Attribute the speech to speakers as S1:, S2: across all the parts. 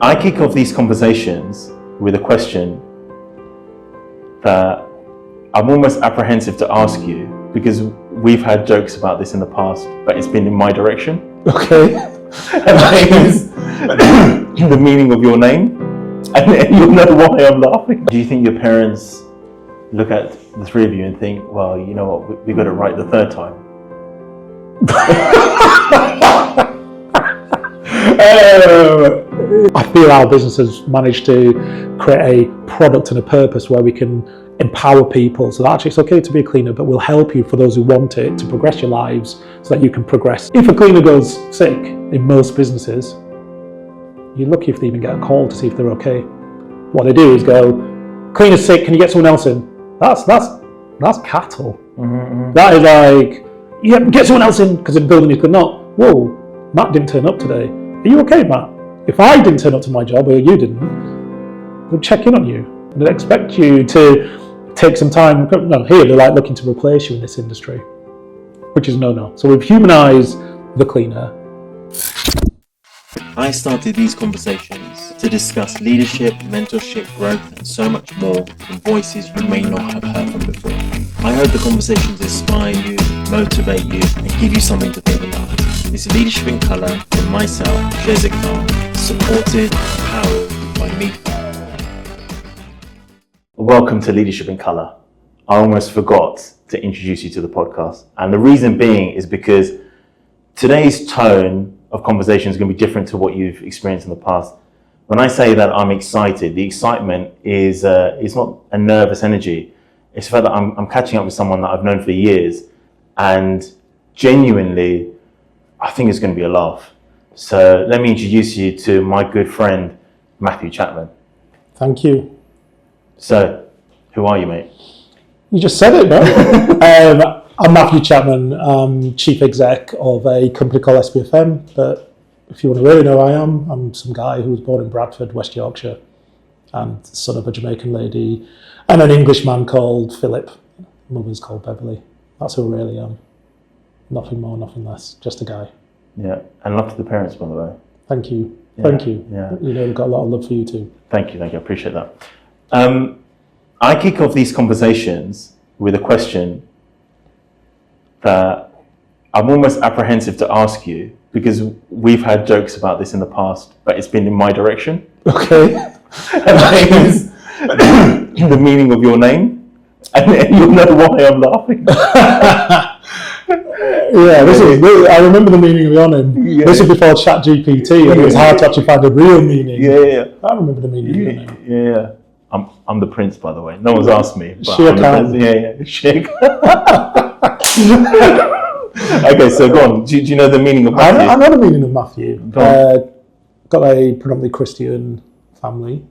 S1: I kick off these conversations with a question that I'm almost apprehensive to ask you, because we've had jokes about this in the past, but it's been in my direction.
S2: Okay.
S1: And that is the meaning of your name. And you'll know why I'm laughing. Do you think your parents look at the three of you and think, well, you know what, we got it right the third time?
S2: I feel our business has managed to create a product and a purpose where we can empower people, so that actually it's okay to be a cleaner, but we'll help you, for those who want it, to progress your lives so that you can progress. If a cleaner goes sick in most businesses, you're lucky if they even get a call to see if they're okay. What they do is go, cleaner's sick, can you get someone else in? That's cattle. Mm-hmm. That is like, yeah, get someone else in, because the building is good. Not, whoa, Matt didn't turn up today. Are you okay, Matt? If I didn't turn up to my job, or you didn't, we'll check in on you. And they'd expect you to take some time. No, here they're like looking to replace you in this industry, which is no. So we've humanised the cleaner.
S1: I started these conversations to discuss leadership, mentorship, growth, and so much more from voices you may not have heard from before. I hope the conversations inspire you, motivate you, and give you something to think about. It's Leadership in Colour from myself, Shezak Khan, supported and powered by me. Welcome to Leadership in Colour. I almost forgot to introduce you to the podcast. And the reason being is because today's tone of conversation is going to be different to what you've experienced in the past. When I say that I'm excited, the excitement is not a nervous energy. It's the fact that I'm catching up with someone that I've known for years, and genuinely, I think it's going to be a laugh. So let me introduce you to my good friend, Matthew Chapman.
S2: Thank you.
S1: So, who are you, mate?
S2: You just said it, no? I'm Matthew Chapman. I'm chief exec of a company called SBFM, but if you want to really know who I am, I'm some guy who was born in Bradford, West Yorkshire, and son of a Jamaican lady and an English man called Philip. Mother's called Beverly. That's who I really am. Nothing more, nothing less. Just a guy.
S1: Yeah, and love to the parents, by the way.
S2: Thank you.
S1: Yeah.
S2: Thank you.
S1: Yeah.
S2: You know, we've got a lot of love for you too.
S1: Thank you. I appreciate that. I kick off these conversations with a question that I'm almost apprehensive to ask you, because we've had jokes about this in the past, but it's been in my direction.
S2: Okay.
S1: And that is the meaning of your name. And you'll know why I'm laughing.
S2: Yeah, I remember the meaning of your name. Yeah. This was before ChatGPT, and it was hard to actually find a real meaning.
S1: Yeah.
S2: I remember the meaning of your name.
S1: Yeah. I'm the prince, by the way. No one's asked me. But Sheikh. Okay, so go on. Do you know the meaning of Matthew?
S2: I know the meaning of Matthew. Got a predominantly Christian family,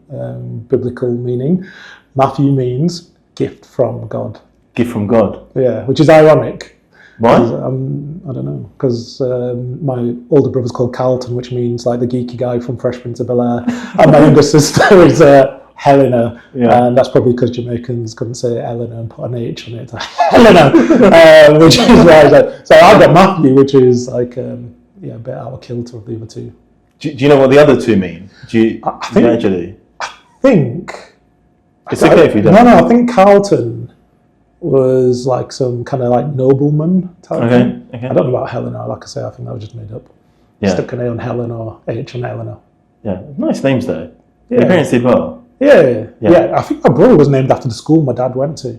S2: biblical meaning. Matthew means gift from God.
S1: Gift from God?
S2: Yeah, which is ironic.
S1: Why?
S2: I don't know, because my older brother's called Carlton, which means like the geeky guy from Fresh Prince of Bel-Air, and my younger sister is Helena, and that's probably because Jamaicans couldn't say Eleanor and put an H on it. Helena, which is why I was like, so I've got Matthew, which is like a bit out of kilter of the other two.
S1: Do you know what the other two mean?
S2: I think
S1: it's okay if you don't.
S2: No, I think Carlton was like some kind of like nobleman type thing. Okay. I don't know about Helena. Like I say, I think that was just made up. Yeah. Stuck an A on Helen or H on Eleanor.
S1: Yeah, nice names though. Yeah. Your parents did well.
S2: Yeah. I think my brother was named after the school my dad went to.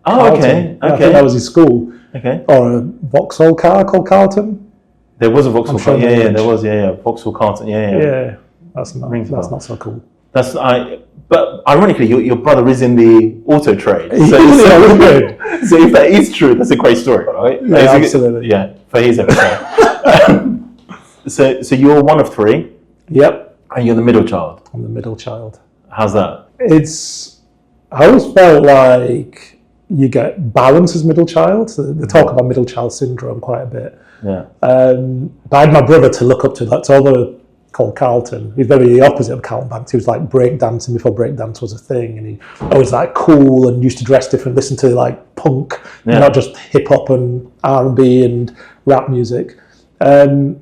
S1: Oh,
S2: Carlton.
S1: okay.
S2: I think that was his school.
S1: Okay.
S2: Or a Vauxhall car called Carlton.
S1: There was a Vauxhall car. Yeah, there was. Yeah. Vauxhall Carlton. Yeah.
S2: That's not so cool.
S1: But ironically, your brother is in the auto trade. So if that is true, that's a great story, right?
S2: Yeah, absolutely.
S1: For his episode. So you're one of three.
S2: Yep.
S1: And you're the middle child.
S2: I'm the middle child.
S1: How's that?
S2: I always felt like you get balance as middle child. They talk about middle child syndrome quite a bit.
S1: Yeah.
S2: But I had my brother to look up to. That's all called Carlton. He's very the opposite of Carlton Banks. He was like breakdancing before breakdance was a thing, and he always like cool and used to dress different, listen to like punk, not just hip hop and R&B and rap music. So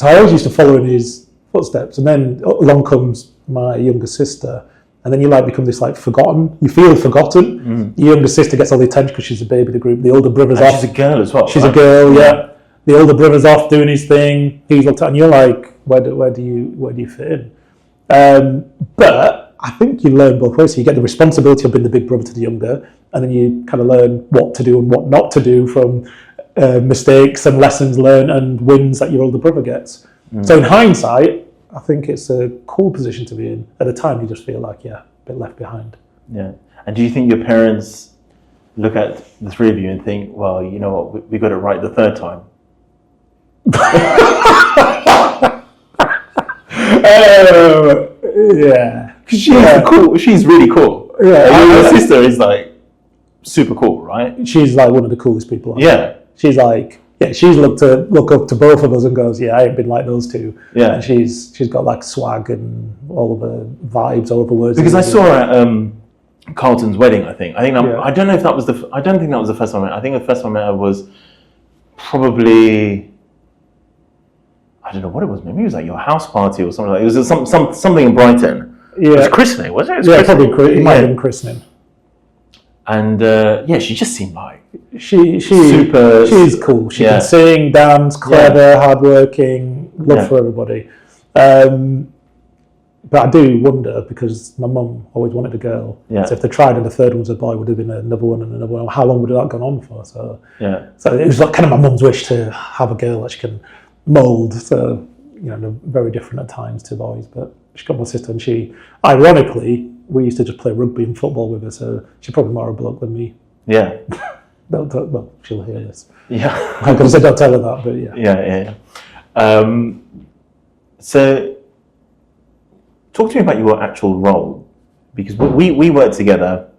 S2: I always used to follow in his footsteps, and then along comes my younger sister, and then you like become this like forgotten. You feel forgotten. Your younger sister gets all the attention because she's the baby of the group. The older brother's off.
S1: She's a girl as well.
S2: She's a girl, yeah. The older brother's off doing his thing. He's looked at, and you're like, where do you fit in? But I think you learn both ways. So you get the responsibility of being the big brother to the younger, and then you kind of learn what to do and what not to do from mistakes and lessons learned and wins that your older brother gets. So in hindsight, I think it's a cool position to be in. At the time, you just feel like, a bit left behind.
S1: Yeah. And do you think your parents look at the three of you and think, well, you know what, we got it right the third time?
S2: Yeah.
S1: She's cool. She's really cool. Yeah. Your sister is like super cool, right?
S2: She's like one of the coolest people.
S1: Yeah.
S2: She's like, she's look up to both of us and goes, I ain't been like those two.
S1: Yeah.
S2: And she's got like swag and all of her vibes, all of her words.
S1: Because I saw her at Carlton's wedding. I think. I don't know if that was I don't think that was the first time I met her. I think the first time I met her was probably, I don't know what it was. Maybe it was like your house party or something like that. It was something in Brighton.
S2: Yeah.
S1: It was christening, was it?
S2: Probably. It might have been christening.
S1: And she just seemed like
S2: she's cool. She can sing, dance, clever, hardworking, love for everybody. But I do wonder, because my mum always wanted a girl.
S1: Yeah.
S2: So if they tried and the third one was a boy, would have been another one and another one. How long would that have gone on for? So it was like kind of my mum's wish to have a girl that she can mould. So they're very different at times to boys. But she got my sister, and she, ironically, we used to just play rugby and football with her, so she's probably more a bloke than me.
S1: Yeah.
S2: Well, she'll hear this.
S1: Yeah.
S2: I'm going to say don't tell her that, but yeah.
S1: Yeah. So, talk to me about your actual role, because we worked together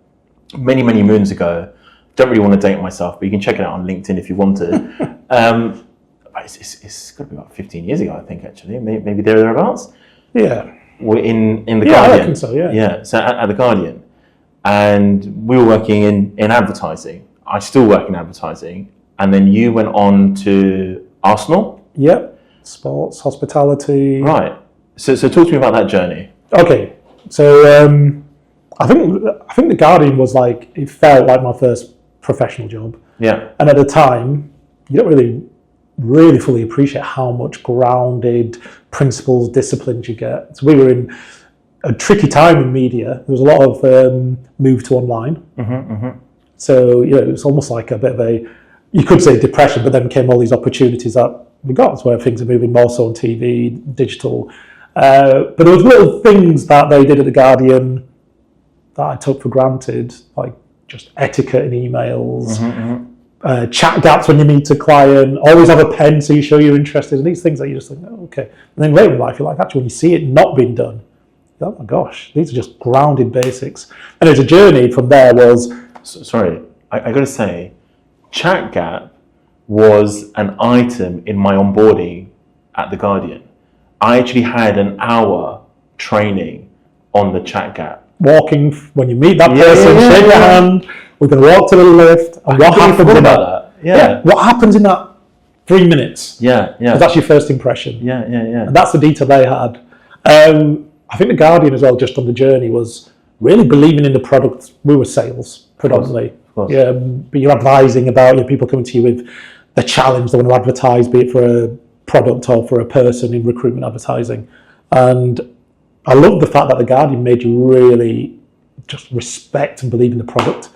S1: many, many moons ago. Don't really want to date myself, but you can check it out on LinkedIn if you want to. It's got to be about 15 years ago, I think, actually. Maybe thereabouts.
S2: Yeah.
S1: We're in the Guardian.
S2: I reckon so, yeah.
S1: Yeah, so at the Guardian. And we were working in advertising. I still work in advertising. And then you went on to Arsenal?
S2: Yep. Sports, hospitality.
S1: Right. So talk to me about that journey.
S2: Okay. So I think the Guardian was like, it felt like my first professional job.
S1: Yeah.
S2: And at the time, you don't really fully appreciate how much grounded principles, disciplines you get. So we were in a tricky time in media. There was a lot of move to online. So it was almost like a bit of a, you could say depression, but then came all these opportunities that we got. That's where things are moving more so on TV, digital. But there was little things that they did at the Guardian that I took for granted, like just etiquette in emails. Chat gaps when you meet a client, always have a pen so you show you're interested, and these things that you just think, oh, okay. And then later in life, you're like, actually, when you see it not being done, oh my gosh, these are just grounded basics. And there's a journey from there was...
S1: Sorry, I got to say, chat gap was an item in my onboarding at the Guardian. I actually had an hour training on the chat gap.
S2: Walking, when you meet that person, shake your hand, we're going to walk to the lift, and what happens in that? What happens in that 3 minutes? Because that's your first impression. And that's the detail they had. I think the Guardian as well, just on the journey, was really believing in the product. We were sales predominantly.
S1: Of course.
S2: But you're advising about people coming to you with the challenge they want to advertise, be it for a product or for a person in recruitment advertising. And I love the fact that the Guardian made you really just respect and believe in the product.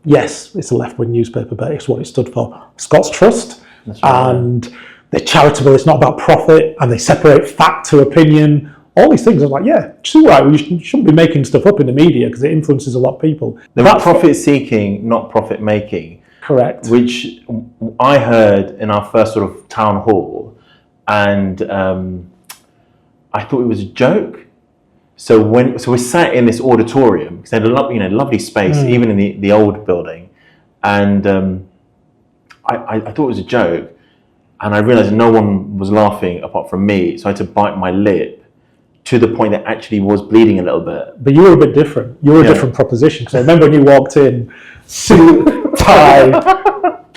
S2: Yes, it's a left-wing newspaper, but it's what it stood for. Scots Trust. That's right. And they're charitable. It's not about profit, and they separate fact to opinion. All these things. I was like, it's all right. You shouldn't be making stuff up in the media because it influences a lot of people.
S1: They're profit-seeking, not profit-making.
S2: Correct.
S1: Which I heard in our first sort of town hall, and I thought it was a joke. So we're sat in this auditorium because they had a lovely space, even in the old building, and I thought it was a joke, and I realised no one was laughing apart from me, so I had to bite my lip to the point that actually was bleeding a little bit.
S2: But you were a bit different. You were a different proposition. Because I remember when you walked in, suit, tie,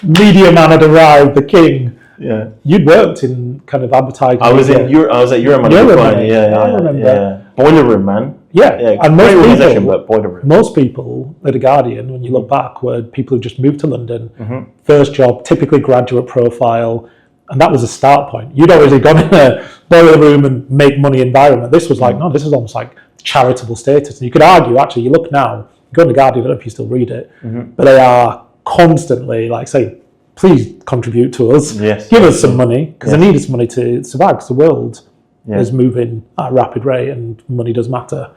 S2: media man had arrived, the king.
S1: Yeah.
S2: You'd worked in kind of advertising.
S1: I was at Euromoney.
S2: I remember.
S1: boiler room, man.
S2: Yeah, and
S1: great organization, but boiler room.
S2: most people at The Guardian, when you look back, were people who just moved to London, first job, typically graduate profile, and that was a start point. You'd already gone in a boiler room and make money environment. This was like, no, this is almost like charitable status. And you could argue, actually, you look now, you go to The Guardian, I don't know if you still read it, but they are constantly like, say, please contribute to us, give us some money, because they need us money to survive, because the world is moving at a rapid rate and money does matter.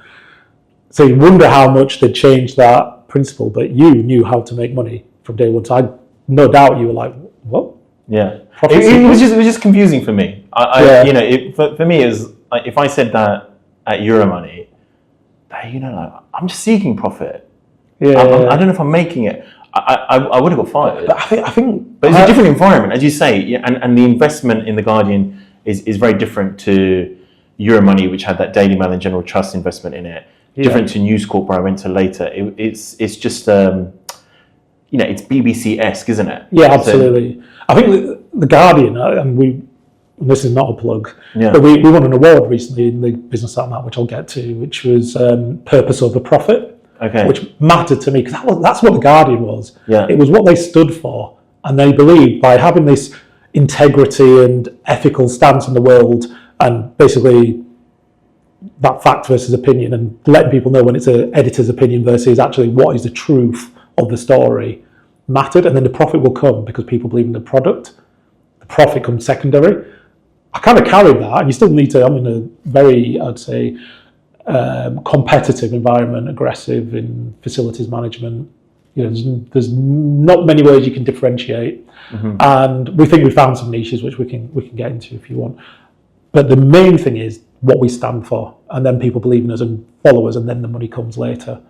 S2: So you wonder how much they'd changed that principle, but you knew how to make money from day one. So I no doubt you were like, what?
S1: Yeah, it was just confusing for me. You know, for me, is like, if I said that at Euromoney, you know, like, I'm just seeking profit. I don't know if I'm making it. I would have got fired.
S2: But I think
S1: but it's a different environment, as you say, and the investment in The Guardian is very different to Euromoney, which had that Daily Mail and General Trust investment in it. Different to News Corp, where I went to later. It's just you know, it's BBC-esque, isn't it?
S2: Yeah, absolutely. So, I think The Guardian, and this is not a plug, but we won an award recently in the business outlet, which I'll get to, which was purpose over profit. Okay. Which mattered to me, because that's what The Guardian was. It was what they stood for, and they believed by having this integrity and ethical stance on the world, and basically that fact versus opinion, and letting people know when it's an editor's opinion versus actually what is the truth of the story, mattered. And then the profit will come because people believe in the product. The profit comes secondary. I kind of carried that, and you still need to, I'm in a very, I'd say, competitive environment, aggressive in facilities management. You know, there's not many ways you can differentiate, and we think we found some niches which we can get into if you want. But the main thing is what we stand for, and then people believe in us and follow us, and then the money comes later.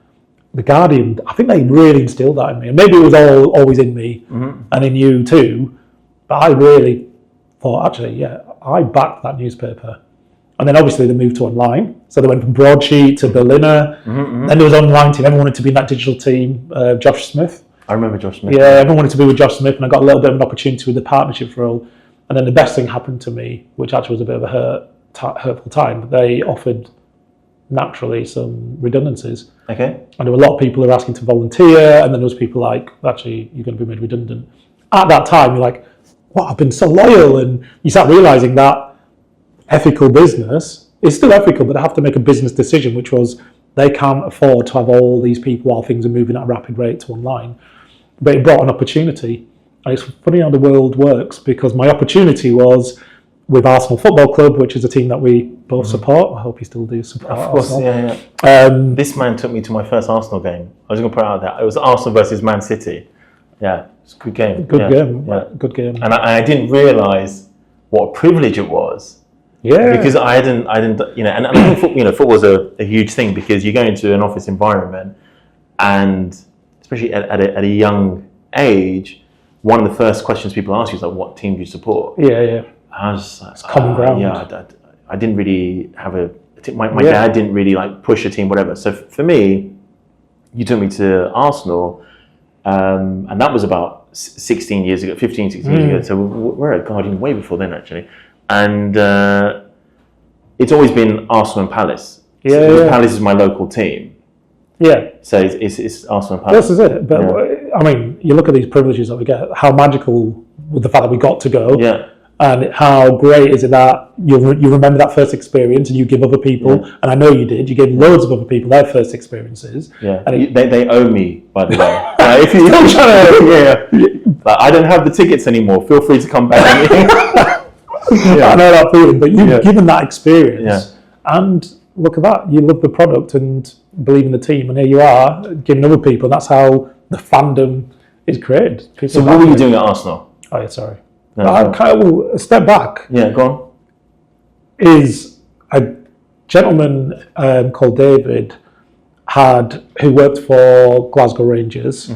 S2: The Guardian, I think they really instilled that in me, and maybe it was always in me and in you too. But I really thought, actually, I backed that newspaper. And then obviously they moved to online. So they went from broadsheet to Berliner. Then there was online team. Everyone wanted to be in that digital team. Josh Smith. I remember Josh Smith. Yeah, everyone wanted to be with Josh Smith, and I got a little bit of an opportunity with the partnership role. And then the best thing happened to me, which actually was a bit of a hurtful time. They offered naturally some redundancies. Okay. And there were a lot of people who were asking to volunteer, and then there was people like, actually, you're going to be made redundant. At that time, you're like, wow, I've been so loyal, and you start realising that ethical business is still ethical, but they have to make a business decision, which was they can't afford to have all these people while things are moving at a rapid rate to online. But it brought an opportunity. And it's funny how the world works, because my opportunity was with Arsenal Football Club, which is a team that we both support. I hope you still do support Arsenal. Of course, yeah. This man took me to my first Arsenal game. I was going to put it out there. It was Arsenal versus Man City. Yeah, it's a good game. Good game. And I didn't realise what a privilege it was. Yeah, because I didn't, you know, and I think football was a huge thing, because you go into an office environment, and especially at a young age, one of the first questions people ask you is like, "What team do you support?" Yeah. I was just like, it's common ground. Yeah, I didn't really have a. My dad didn't really like push a team, whatever. So for me, you took me to Arsenal, and that was about 16 years ago, 15, 16 years ago. So we're at Guardian way before then, actually. And it's always been Arsenal and Palace. So Palace is my local team. Yeah. So it's Arsenal and Palace. This is it. But I mean, you look at these privileges that we get, how magical with the fact that we got to go. Yeah. And how great is it that you remember that first experience and you give other people, and I know you did, you gave loads of other people their first experiences. Yeah. And they owe me, by the way. If you're trying to, but I don't have the tickets anymore. Feel free to come back. I know that feeling, but you've given that experience, and look at that, you love the product and believe in the team, and here you are giving other people, and that's how the fandom is created. So what were you doing at Arsenal? Oh yeah, sorry. No, step back. Yeah, go on. Is a gentleman called David who worked for Glasgow Rangers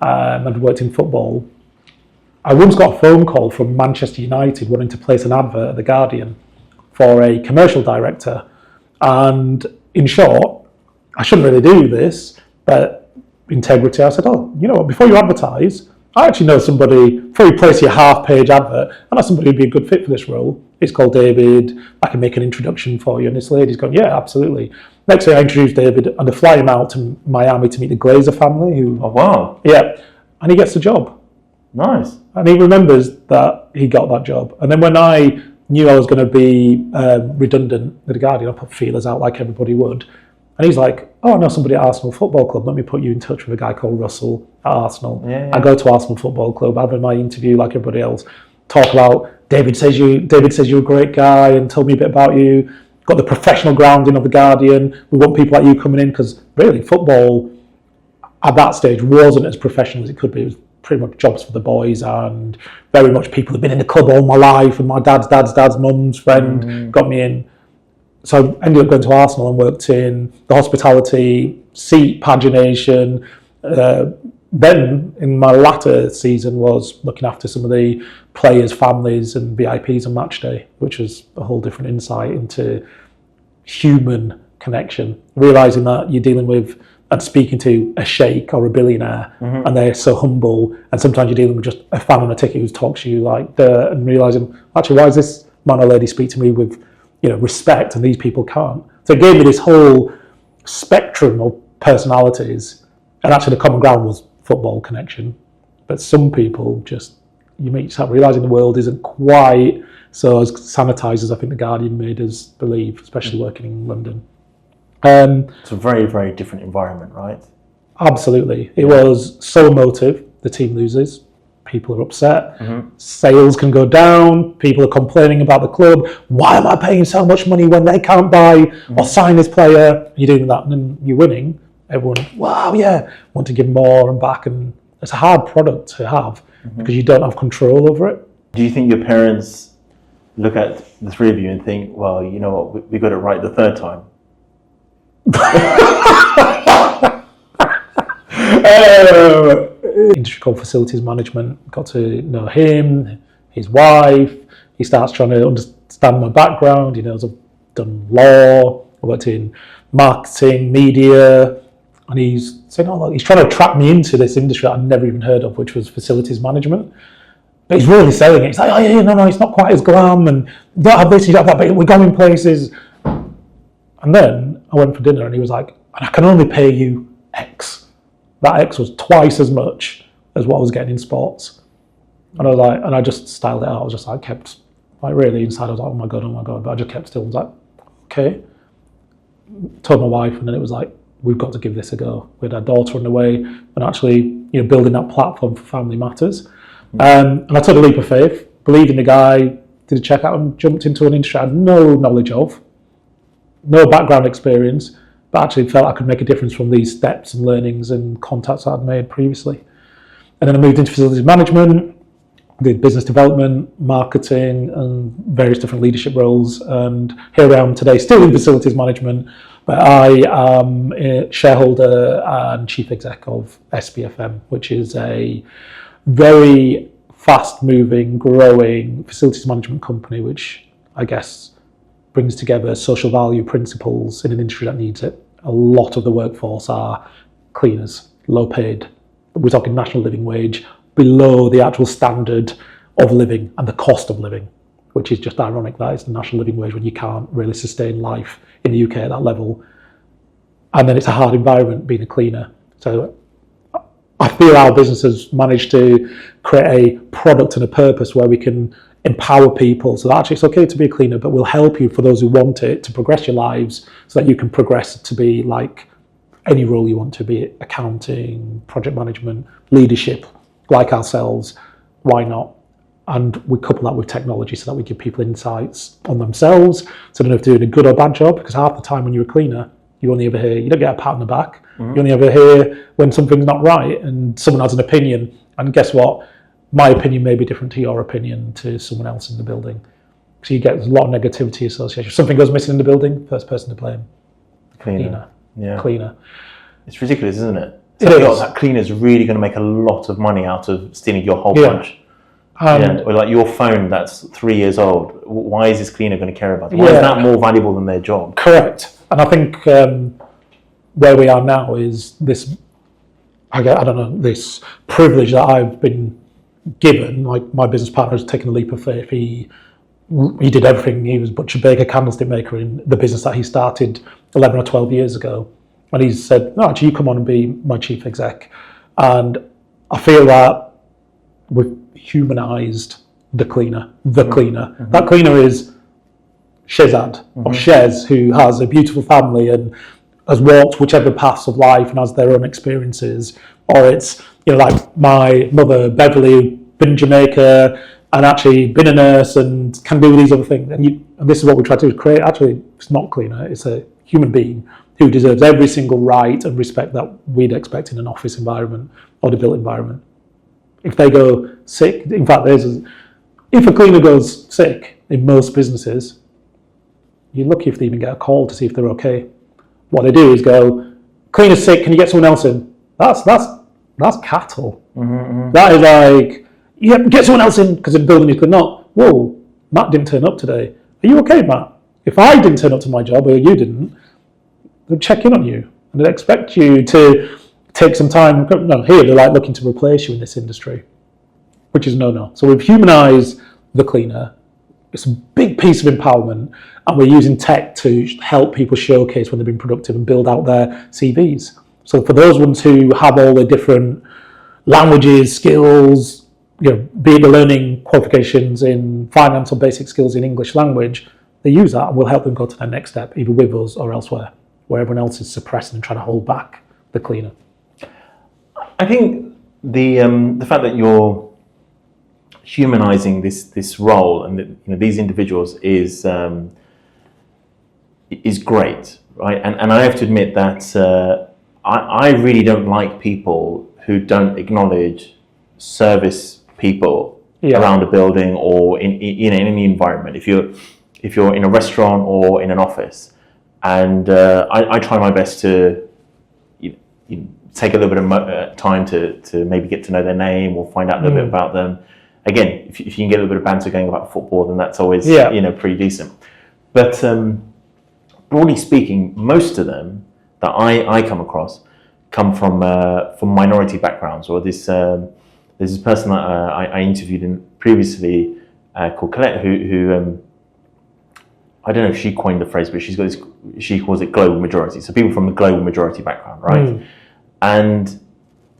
S2: and worked in football. I once got a phone call from Manchester United wanting to place an advert at The Guardian for a commercial director. And in short, I shouldn't really do this, but integrity, I said, oh, you know what, before you advertise, I actually know somebody, before you place your half-page advert, I know somebody who'd be a good fit for this role. It's called David. I can make an introduction for you. And this lady's gone, yeah, absolutely. Next thing I introduce David, and I fly him out to Miami to meet the Glazer family.
S1: Oh, wow.
S2: Yeah, and he gets the job.
S1: Nice.
S2: And he remembers that he got that job. And then when I knew I was going to be redundant with the Guardian, I put feelers out like everybody would. And he's like, oh, I know somebody at Arsenal Football Club. Let me put you in touch with a guy called Russell at Arsenal.
S1: Yeah.
S2: I go to Arsenal Football Club, have my interview like everybody else, talk about David says you're a great guy and told me a bit about you. Got the professional grounding of the Guardian. We want people like you coming in, because really football at that stage wasn't as professional as it could be. It was pretty much jobs for the boys, and very much people who've been in the club all my life, and my dad's mum's friend got me in. So I ended up going to Arsenal and worked in the hospitality, seat pagination. Then in my latter season was looking after some of the players' families and VIPs on match day, which was a whole different insight into human connection, realising that you're dealing with and speaking to a sheikh or a billionaire, and they're so humble, and sometimes you're dealing with just a fan on a ticket who talks to you like dirt, and realising, actually, why does this man or lady speak to me with respect, and these people can't? So it gave me this whole spectrum of personalities, and actually the common ground was football connection. But some people just, you start realising the world isn't quite so as sanitised as I think the Guardian made us believe, especially working in London.
S1: It's a very, very different environment, right?
S2: Absolutely. It was so emotive. The team loses. People are upset. Sales can go down. People are complaining about the club. Why am I paying so much money when they can't buy or sign this player? You're doing that and then you're winning. Everyone, wow, yeah, want to give more and back. And it's a hard product to have because you don't have control over it.
S1: Do you think your parents look at the three of you and think, well, you know what, we got it right the third time?
S2: Industry called facilities management. Got to know him, his wife. He starts trying to understand my background. He knows I've done law, I worked in marketing, media, and he's saying, oh, look, he's trying to trap me into this industry that I'd never even heard of, which was facilities management. But he's really selling it. He's like, oh yeah, no, it's not quite as glam, and you don't have this, you don't have that, but we're going places. And then I went for dinner and he was like, and I can only pay you X. That X was twice as much as what I was getting in sports. And I was like, and I just styled it out. I was just like, kept, like really inside, I was like, oh my God. But I just kept still. I was like, okay. Told my wife, and then it was like, we've got to give this a go. We had our daughter on the way, and actually, building that platform for Family Matters. And I took a leap of faith, believed in the guy, did a checkout and jumped into an industry I had no knowledge of, no background experience, but actually felt I could make a difference from these steps and learnings and contacts I'd made previously. And then I moved into facilities management, did business development, marketing, and various different leadership roles. And here I am today, still in facilities management, but I am a shareholder and chief exec of SBFM, which is a very fast-moving, growing facilities management company, which I guess brings together social value principles in an industry that needs it. A lot of the workforce are cleaners, low paid. We're talking national living wage, below the actual standard of living and the cost of living, which is just ironic that it's the national living wage when you can't really sustain life in the UK at that level. And then it's a hard environment being a cleaner. So I feel our business has managed to create a product and a purpose where we can empower people so that actually it's okay to be a cleaner, but we'll help you, for those who want it, to progress your lives so that you can progress to be like any role you want to be, accounting, project management, leadership, like ourselves. Why not? And we couple that with technology so that we give people insights on themselves, so they don't have to do a good or bad job, because half the time when you're a cleaner, you only ever hear, you don't get a pat on the back, you only ever hear when something's not right and someone has an opinion. And guess what? My opinion may be different to your opinion to someone else in the building. So you get a lot of negativity associated. If something goes missing in the building, first person to blame.
S1: Cleaner. Yeah.
S2: Cleaner.
S1: It's ridiculous, isn't it?
S2: It is.
S1: That cleaner's really going to make a lot of money out of stealing your whole bunch. Or like your phone that's 3 years old. Why is this cleaner going to care about it? Why is that more valuable than their job?
S2: Correct. And I think where we are now is this I don't know, this privilege that I've been given. Like, my business partner has taken a leap of faith. He did everything. He was butcher, baker, candlestick maker in the business that he started 11 or 12 years ago. And he said, no, actually, you come on and be my chief exec. And I feel that we've humanised the cleaner. Mm-hmm. That cleaner is Shezad or Shez, who has a beautiful family and has walked whichever paths of life and has their own experiences. Or it's, like my mother, Beverly, been in Jamaica and actually been a nurse and can do these other things. And this is what we try to do, create, actually, it's not cleaner, it's a human being who deserves every single right and respect that we'd expect in an office environment or the built environment. If they go sick, in fact, if a cleaner goes sick in most businesses, you're lucky if they even get a call to see if they're okay. What they do is go, cleaner's sick, can you get someone else in? That's cattle. Mm-hmm. That is like, yeah, get someone else in because the building is good. Not, whoa, Matt didn't turn up today. Are you okay, Matt? If I didn't turn up to my job or you didn't, they'd check in on you and they'd expect you to take some time. No, here they're like looking to replace you in this industry, which is no. So we've humanised the cleaner. It's a big piece of empowerment, and we're using tech to help people showcase when they've been productive and build out their CVs. So for those ones who have all the different languages, skills, be it the learning qualifications in finance or basic skills in English language, they use that and we'll help them go to their next step, either with us or elsewhere, where everyone else is suppressing and trying to hold back the cleaner.
S1: I think the fact that you're humanising this role and these individuals is great, right? And I have to admit that I really don't like people who don't acknowledge service people around a building or in any environment. If you're in a restaurant or in an office, and I try my best to take a little bit of time to maybe get to know their name or find out a little bit about them. Again, if you can get a little bit of banter going about football, then that's always pretty decent. But broadly speaking, most of them that I come across come from minority backgrounds. Or there's this person that I interviewed previously called Colette, who I don't know if she coined the phrase, but she calls it global majority. So people from the global majority background, right? And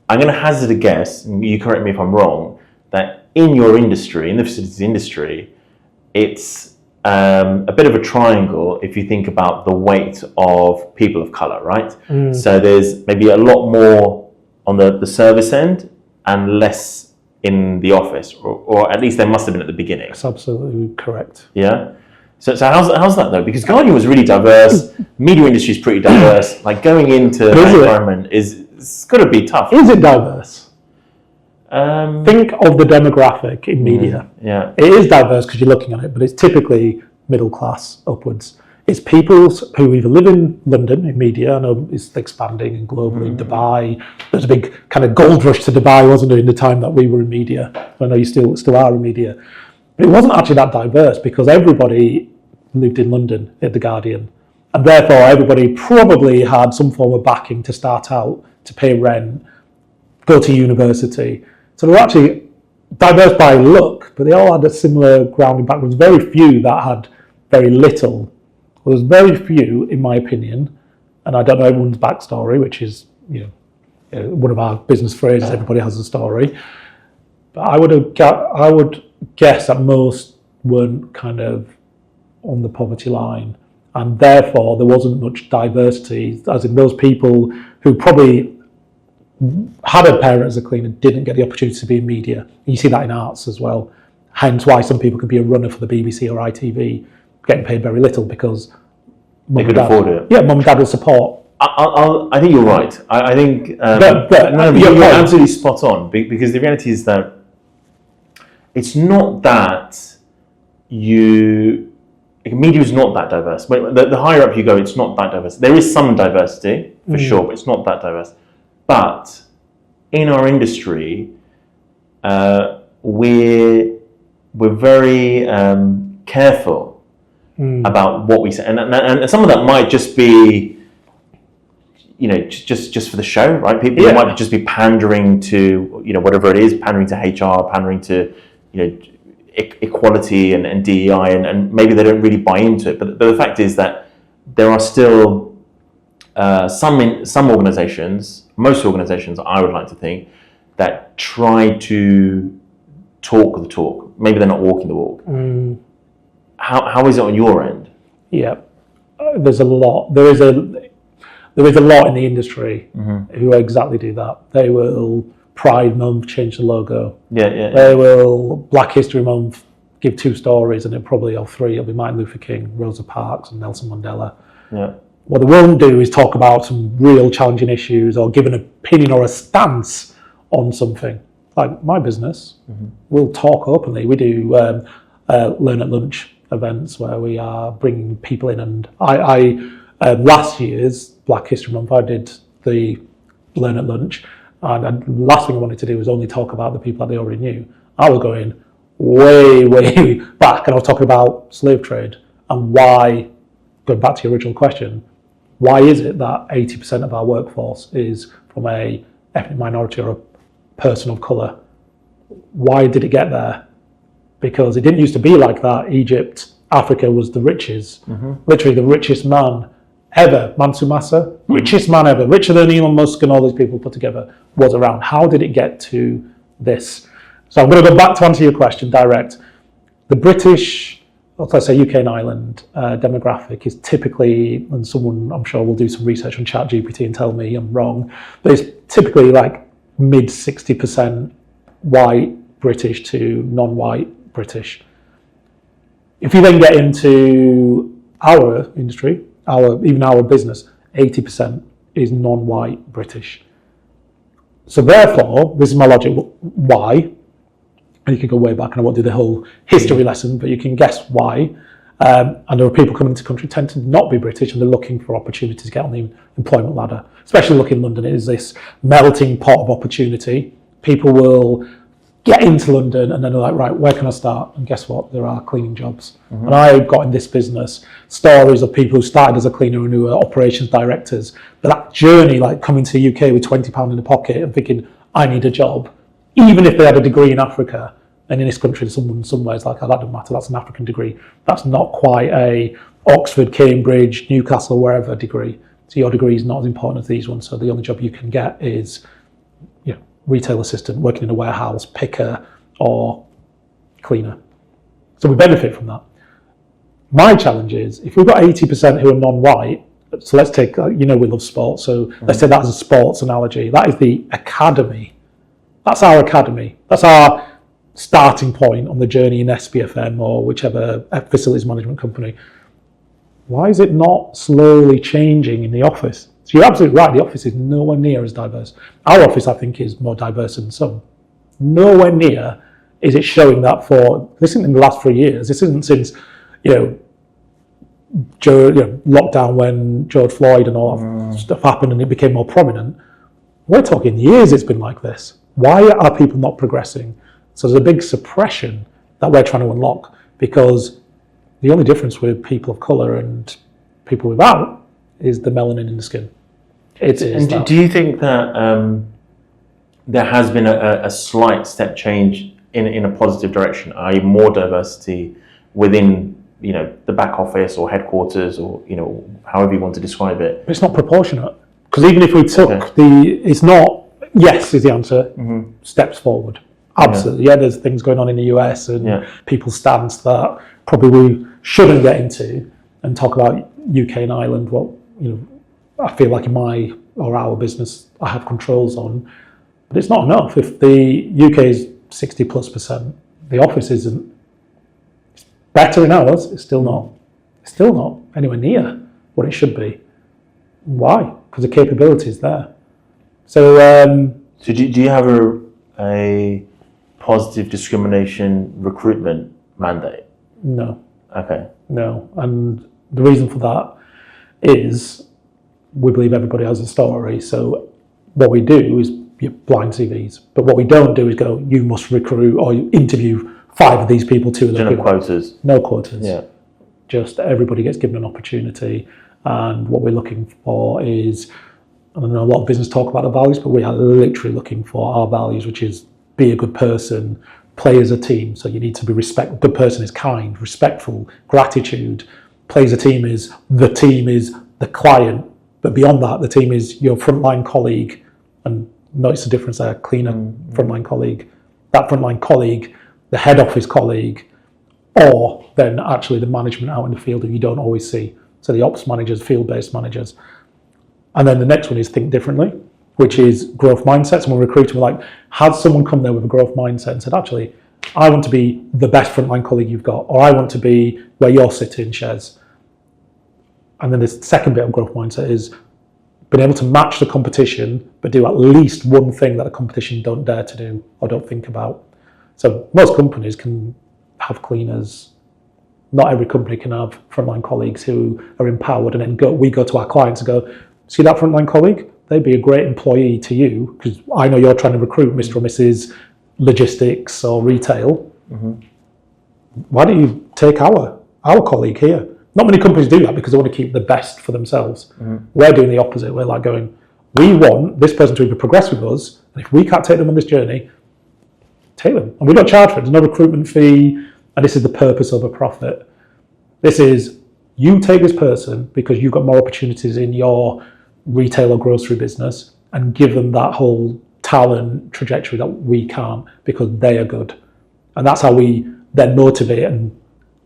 S1: I'm going to hazard a guess, and you correct me if I'm wrong, that in your industry, in the facilities industry, it's a bit of a triangle if you think about the weight of people of colour, right? So there's maybe a lot more on the service end and less in the office, or at least there must have been at the beginning. That's
S2: absolutely correct.
S1: Yeah? So how's that though? Because Guardian was really diverse, media industry is pretty diverse, like going into that environment it's got to be tough.
S2: Is it diverse? Think of the demographic in media.
S1: Yeah,
S2: it is diverse because you're looking at it, but it's typically middle class upwards. It's people who either live in London in media. I know it's expanding and globally. Dubai, there's a big kind of gold rush to Dubai, wasn't there, in the time that we were in media? I know you still are in media, but it wasn't actually that diverse because everybody lived in London at the Guardian, and therefore everybody probably had some form of backing to start out, to pay rent, go to university. So they were actually diverse by look, but they all had a similar grounding background. There was very few that had very little. There was very few, in my opinion, and I don't know everyone's backstory, which is one of our business phrases, everybody has a story. But I would guess that most weren't kind of on the poverty line, and therefore there wasn't much diversity, as in those people who probably had a parent as a cleaner didn't get the opportunity to be in media. And you see that in arts as well. Hence why some people could be a runner for the BBC or ITV, getting paid very little because
S1: they could afford it.
S2: Yeah, mum and dad will support.
S1: I think you're right. I think you're absolutely spot on, because the reality is that it's not that media is not that diverse. The higher up you go, it's not that diverse. There is some diversity for sure, but it's not that diverse. But in our industry, we're very careful about what we say, and some of that might just be, just for the show, right? People might just be pandering to, whatever it is, pandering to HR, pandering to, equality and DEI, and maybe they don't really buy into it. But the fact is that there are still some organizations, most organizations, I would like to think, that try to talk the talk. Maybe they're not walking the walk. How is it on your end?
S2: Yeah, there's a lot. There is a lot in the industry who exactly do that. They will Pride Month change the logo. They will Black History Month give 2 stories, and or 3. It'll be Martin Luther King, Rosa Parks, and Nelson Mandela.
S1: Yeah.
S2: What they won't do is talk about some real challenging issues or give an opinion or a stance on something. Like my business, we'll talk openly. We do Learn at Lunch events where we are bringing people in, and I last year's Black History Month I did the Learn at Lunch, and the last thing I wanted to do was only talk about the people that they already knew. I was going way back, and I was talking about slave trade and why, going back to your original question, why is it that 80% of our workforce is from a ethnic minority or a person of colour? Why did it get there? Because it didn't used to be like that. Egypt, Africa was the richest, literally the richest man ever. Mansour Massa, richest man ever, richer than Elon Musk and all these people put together, was around. How did it get to this? So I'm going to go back to answer your question direct. The British, let's say UK and Ireland demographic is typically, and someone I'm sure will do some research on ChatGPT and tell me I'm wrong, but it's typically like mid 60% white British to non-white British. If you then get into our industry, even our business, 80% is non-white British. So therefore, this is my logic, why? And you can go way back, and I won't do the whole history lesson, but you can guess why. And there are people coming into the country tend to not be British, and they're looking for opportunities to get on the employment ladder. Especially looking in London, it is this melting pot of opportunity. People will get into London and then they're like, right, where can I start? And guess what? There are cleaning jobs. And I got in this business stories of people who started as a cleaner and who were operations directors. But that journey, like coming to the UK with £20 in the pocket and thinking, I need a job, even if they had a degree in Africa, and in this country, someone somewhere is like, oh, that doesn't matter, that's an African degree. That's not quite a Oxford, Cambridge, Newcastle, wherever degree. So your degree is not as important as these ones. So the only job you can get is retail assistant, working in a warehouse, picker, or cleaner. So we benefit from that. My challenge is, if we've got 80% who are non-white, so let's take, we love sports, so let's say that as a sports analogy. That is the academy. That's our academy. That's our starting point on the journey in SBFM or whichever facilities management company. Why is it not slowly changing in the office? So you're absolutely right, the office is nowhere near as diverse. Our office, I think, is more diverse than some. Nowhere near is it showing that this isn't in the last 3 years. This isn't since, lockdown when George Floyd and all that stuff happened and it became more prominent. We're talking years it's been like this. Why are people not progressing? So there's a big suppression that we're trying to unlock, because the only difference with people of colour and people without is the melanin in the skin.
S1: Do you think that there has been a slight step change in a positive direction, i.e. more diversity within the back office or headquarters or however you want to describe it?
S2: But it's not proportionate, because even if we took it's not, yes is the answer, steps forward. Absolutely, there's things going on in the US and people's stance that probably we shouldn't get into and talk about UK and Ireland, what I feel like in our business I have controls on, but it's not enough. If the UK is 60+%, the office isn't. It's better in ours, it's still not anywhere near what it should be. Why? Because the capability is there. So
S1: do you have a positive discrimination recruitment mandate?
S2: No.
S1: Okay.
S2: No, and the reason for that is we believe everybody has a story. So what we do is blind CVs, but what we don't do is go, you must recruit or you interview 5 of these people, 2 of them.
S1: No quotas.
S2: No quotas.
S1: Yeah.
S2: Just everybody gets given an opportunity, and what we're looking for is and I know a lot of business talk about the values, but we are literally looking for our values, which is be a good person, play as a team. So you need to be good person is kind, respectful, gratitude. Play as a team is the client, but beyond that, the team is your frontline colleague. And notice the difference there, cleaner, frontline colleague. That frontline colleague, the head office colleague, or then actually the management out in the field who you don't always see. So the ops managers, field-based managers. And then the next one is think differently, which is growth mindset. Someone recruiting, we're like, had someone come there with a growth mindset and said, actually, I want to be the best frontline colleague you've got, or I want to be where you're sitting, Shez. And then the second bit of growth mindset is being able to match the competition, but do at least one thing that the competition don't dare to do or don't think about. So most companies can have cleaners. Not every company can have frontline colleagues who are empowered, and then we go to our clients and go, see that frontline colleague? They'd be a great employee to you, because I know you're trying to recruit Mr. or Mrs. Logistics or retail. Why don't you take our colleague here? Not many companies do that because they want to keep the best for themselves. We're doing the opposite. We're like going, we want this person to progress with us, and if we can't take them on this journey, take them. And we don't charge for it. There's no recruitment fee, and this is the purpose of a profit. This is, you take this person because you've got more opportunities in your retail or grocery business, and give them that whole talent trajectory that we can't, because they are good. And that's how we then motivate and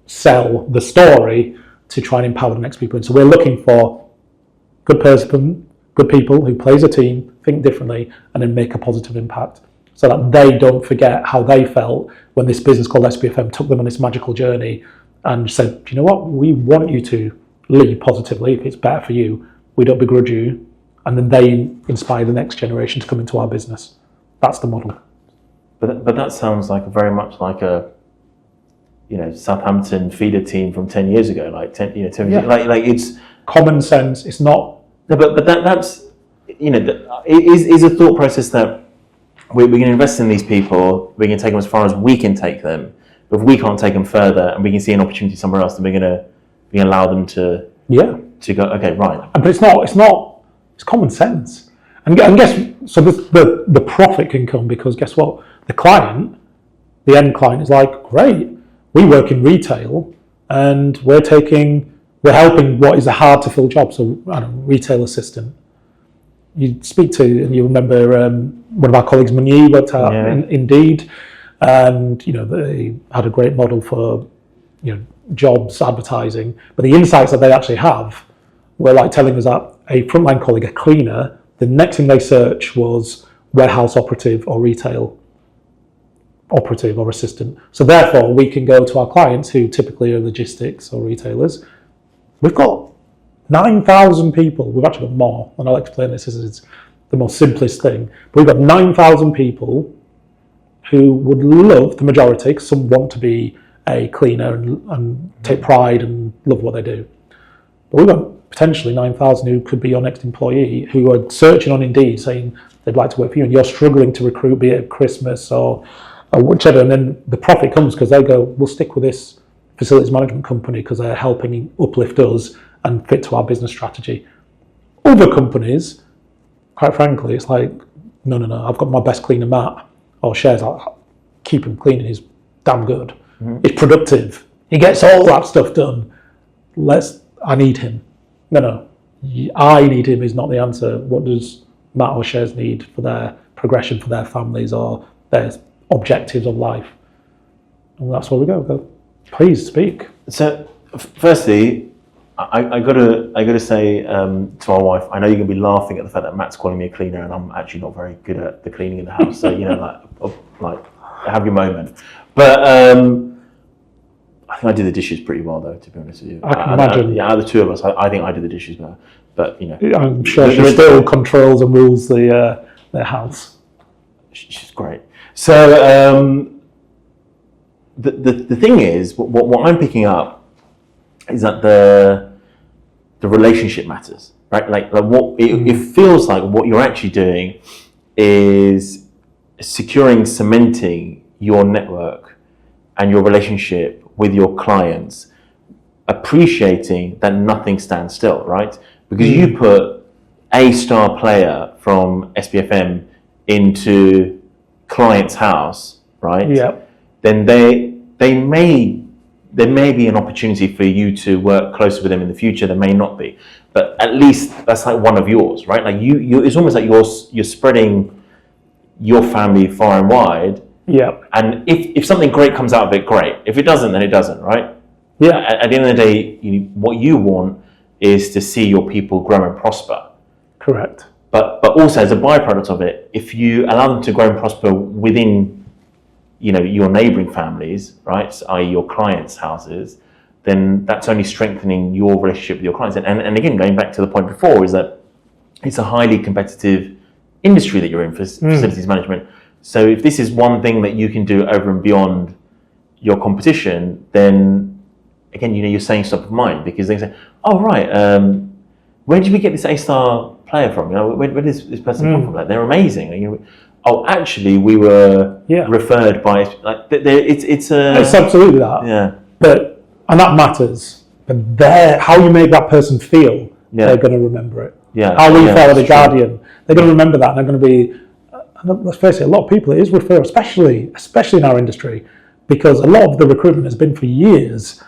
S2: sell the story to try and empower the next people. And so we're looking for good person, good people who play as a team, think differently, and then make a positive impact, so that they don't forget how they felt when this business called SBFM took them on this magical journey and said, do you know what, we want you to lead positively if it's better for you. We don't begrudge you. And then they inspire the next generation to come into our business. That's the model.
S1: But that sounds like very much like a, Southampton feeder team from 10 years ago, like it's
S2: common sense. It's not.
S1: No, but that's is a thought process that we can invest in these people. We can take them as far as we can take them. But if we can't take them further, and we can see an opportunity somewhere else, then we're going to allow them to go. Okay, right.
S2: But it's not. It's common sense. And guess so. The profit can come because guess what? The end client is like, great. We work in retail, and we're helping what is a hard to fill job. So I don't know, retail assistant. You speak to, and you remember one of our colleagues, Monier, worked at Indeed, and they had a great model for jobs advertising. But the insights that they actually have were like telling us that a frontline colleague, a cleaner, the next thing they search was warehouse operative or retail operative or assistant. So therefore, we can go to our clients who typically are logistics or retailers. We've got 9,000 people. We've actually got more, and I'll explain this. This is the most simplest thing. But we've got 9,000 people who would love, the majority, because some want to be a cleaner and take pride and love what they do. But we've got potentially 9,000 who could be your next employee, who are searching on Indeed saying they'd like to work for you, and you're struggling to recruit, be it at Christmas or whichever. And then the profit comes because they go, we'll stick with this facilities management company because they're helping uplift us and fit to our business strategy. Other companies, quite frankly, it's like, no, I've got my best cleaner, Matt, or Shez, I'll keep him cleaning, he's damn good. He's productive. He gets all that stuff done. I need him. No, I need him is not the answer. What does Matt or Shez need for their progression, for their families or their objectives of life? And that's where we go. Please speak.
S1: So, firstly, I gotta say to my wife, I know you're gonna be laughing at the fact that Matt's calling me a cleaner, and I'm actually not very good at the cleaning in the house. So like have your moment. But I think I do the dishes pretty well, though. To be honest with you,
S2: I can imagine.
S1: Out of the two of us, I think I do the dishes better. But
S2: I'm sure she still controls and rules their house.
S1: She's great. So the thing is, what I'm picking up is that the relationship matters, right? Like what it feels like what you're actually doing is cementing your network and your relationship with your clients, appreciating that nothing stands still, right? Because you put a star player from SBFM into client's house, right?
S2: Yeah.
S1: Then there may be an opportunity for you to work closer with them in the future. There may not be, but at least that's like one of yours, right? Like you it's almost like you're spreading your family far and wide.
S2: Yeah.
S1: And if something great comes out of it, great. If it doesn't, then it doesn't, right?
S2: Yeah.
S1: At the end of the day, what you want is to see your people grow and prosper.
S2: Correct.
S1: But also as a byproduct of it, if you allow them to grow and prosper within, your neighbouring families, right, i.e. your clients' houses, then that's only strengthening your relationship with your clients. And again, going back to the point before, is that it's a highly competitive industry that you're in for facilities management. So if this is one thing that you can do over and beyond your competition, then again, you're saying top of mind, because they say, oh, right, where did we get this A-star player from? Where did this person come from? Like, they're amazing. Oh, actually, we were referred by, like, it's
S2: absolutely that.
S1: Yeah.
S2: And that matters. But how you make that person feel, they're going to remember it.
S1: Yeah.
S2: How we felt at the
S1: true.
S2: Guardian, they're going to remember that, and they're going to be, let's face it, a lot of people, it is referral, especially in our industry, because a lot of the recruitment has been for years.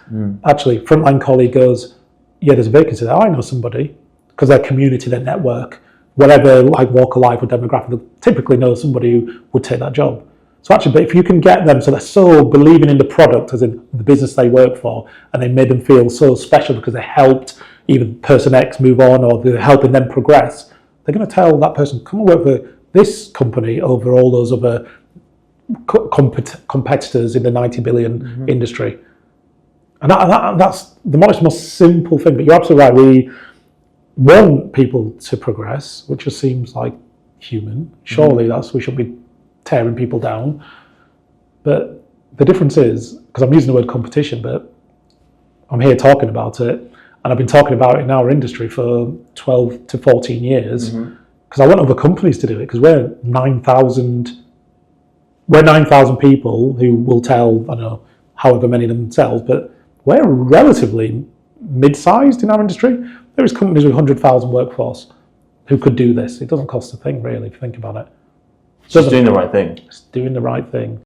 S2: Actually, frontline colleague goes, yeah, there's a vacancy there. I know somebody, because their community, their network, whatever, like walk of life or demographic, they typically know somebody who would take that job. So actually, but if you can get them so they're so believing in the product, as in the business they work for, and they made them feel so special because they helped either person X move on or they're helping them progress, they're going to tell that person, come and work for this company over all those other competitors in the 90 billion industry. And that's the most simple thing. But you're absolutely right. We want people to progress, which just seems like human. Surely we shouldn't be tearing people down. But the difference is, because I'm using the word competition, but I'm here talking about it, and I've been talking about it in our industry for 12 to 14 years, because I want other companies to do it, because we're 9,000 people who will tell, I don't know, however many themselves, but we're relatively mid-sized in our industry. There is companies with 100,000 workforce who could do this. It doesn't cost a thing, really, if you think about it.
S1: Just doing the right thing.
S2: It's doing the right thing.